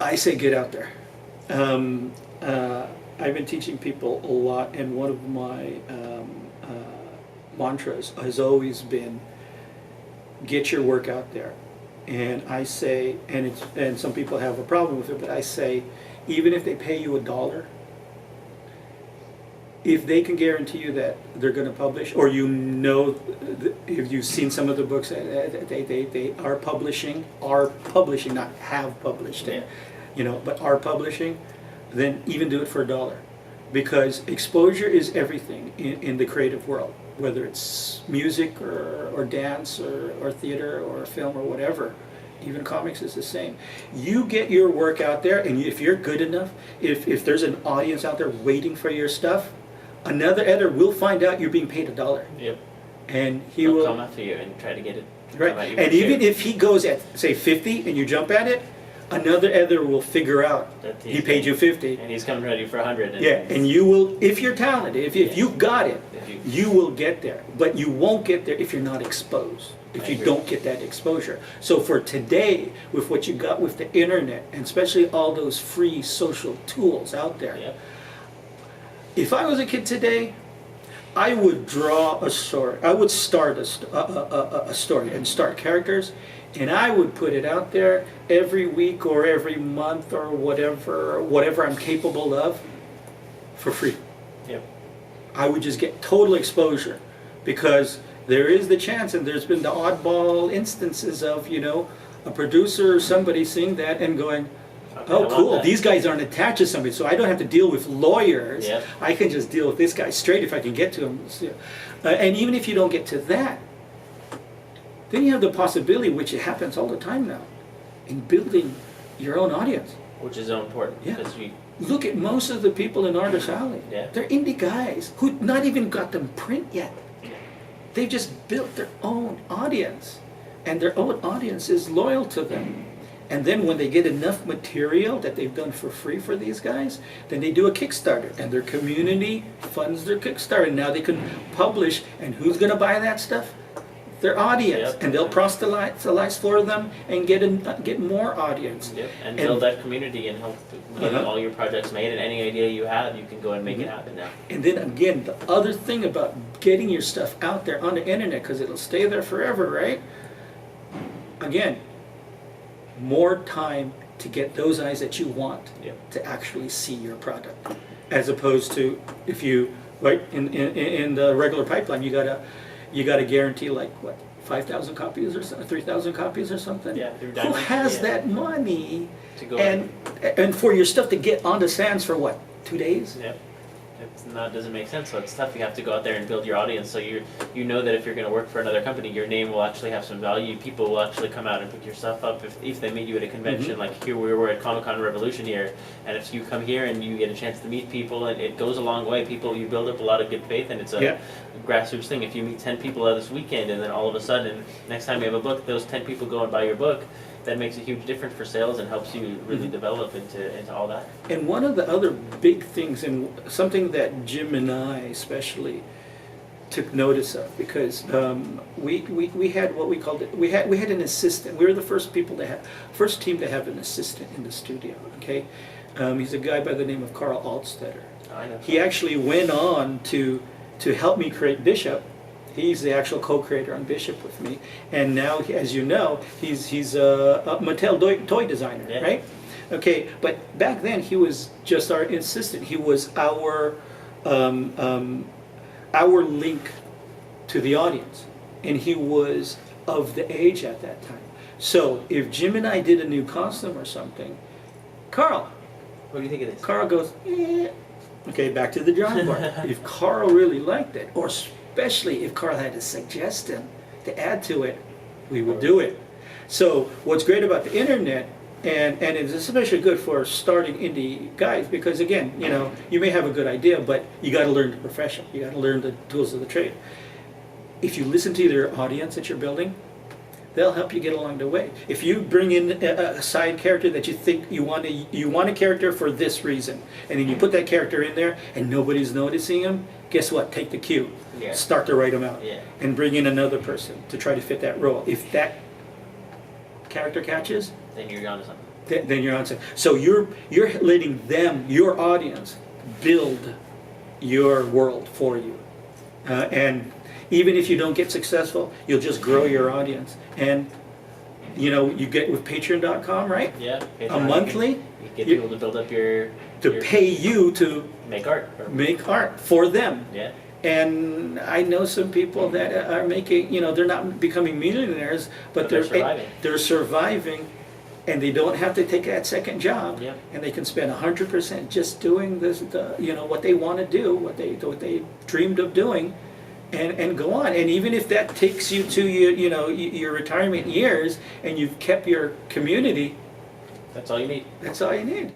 I say get out there. I've been teaching people a lot, and one of my mantras has always been get your work out there. And I say, and some people have a problem with it, but I say, even if they pay you $1, if they can guarantee you that they're going to publish, or if you've seen some of the books, they are publishing, not have published it, but are publishing, then even do it for $1. Because exposure is everything in the creative world, whether it's music or dance or theater or film or whatever. Even comics is the same. You get your work out there, and if you're good enough, if there's an audience out there waiting for your stuff, another editor will find out you're being paid $1. Yep. And He'll come after you and try to get it. Right. And even if he goes at, say, 50 and you jump at it, another editor will figure out that he paid you 50. And he's coming ready for 100. And you will, if you're talented, if you got it, you will get there. But you won't get there if you're not exposed, if you don't get that exposure. So for today, with what you got with the internet, and especially all those free social tools out there, if I was a kid today, I would draw a story. I would start a story and start characters, and I would put it out there every week or every month or whatever I'm capable of, for free. Yep. I would just get total exposure, because there is the chance, and there's been the oddball instances of, a producer or somebody seeing that and going, oh, cool, these guys aren't attached to somebody, so I don't have to deal with lawyers. Yep. I can just deal with this guy straight if I can get to him. And even if you don't get to that, then you have the possibility, which it happens all the time now, in building your own audience. Which is so important. Yeah. Look at most of the people in Artist Alley. Yeah. They're indie guys who not even got them print yet. They've just built their own audience, and their own audience is loyal to them. And then when they get enough material that they've done for free for these guys, then they do a Kickstarter, and their community funds their Kickstarter. And now they can publish, and who's going to buy that stuff? Their audience. Yep. And they'll proselytize for them and get more audience. Yep. And build that community and help getting all your projects made, and any idea you have, you can go and make it happen now. And then again, the other thing about getting your stuff out there on the internet, because it'll stay there forever, right? Again, more time to get those eyes that you want to actually see your product, as opposed to if you in the regular pipeline, you gotta guarantee, like, what, 5,000 copies or 3,000 copies or something. Yeah, who has that money to go and for your stuff to get onto Sands for what, 2 days? Yep. Doesn't make sense. So it's tough. You have to go out there and build your audience. So you know that if you're going to work for another company, your name will actually have some value. People will actually come out and pick your stuff up if they meet you at a convention. Like here we were at Comic-Con Revolution here, and if you come here and you get a chance to meet people, and it goes a long way. You build up a lot of good faith, and it's a grassroots thing. If you meet 10 people this weekend, and then all of a sudden next time you have a book, those 10 people go and buy your book, that makes a huge difference for sales and helps you really develop into all that. And one of the other big things, and something that Jim and I especially took notice of, because we had what we called it, we had an assistant. We were the first team to have an assistant in the studio. Okay, he's a guy by the name of Carl Altstetter. I know. He actually went on to help me create Bishop. He's the actual co-creator on Bishop with me, and now, as you know, he's a Mattel toy designer, right? Okay, but back then he was just our assistant. He was our link to the audience, and he was of the age at that time. So if Jim and I did a new costume or something, Carl, what do you think of this? Carl goes, okay, back to the drawing board. If Carl really liked it, or especially if Carl had a suggestion to add to it, we would do it. So what's great about the internet, and it's especially good for starting indie guys, because again, you may have a good idea, but you got to learn the profession. You got to learn the tools of the trade. If you listen to your audience that you're building, they'll help you get along the way. If you bring in a side character that you think you want a character for this reason, and then you put that character in there and nobody's noticing him, guess what? Take the cue. Start to write them out. And bring in another person to try to fit that role. If that character catches, then you're onto something. then you're on. So you're letting them, your audience, build your world for you, and even if you don't get successful, you'll just grow your audience. And you get with Patreon.com, right? Yeah. A monthly, You get people to build up your pay you to make art. make art for them. Yeah. And I know some people that are making, they're not becoming millionaires, but They're surviving. They're surviving, and they don't have to take that second job. Yep. And they can spend 100% just doing this, what they want to do, what they dreamed of doing, and go on. And even if that takes you to your retirement years, and you've kept your community, That's all you need. that's all you need.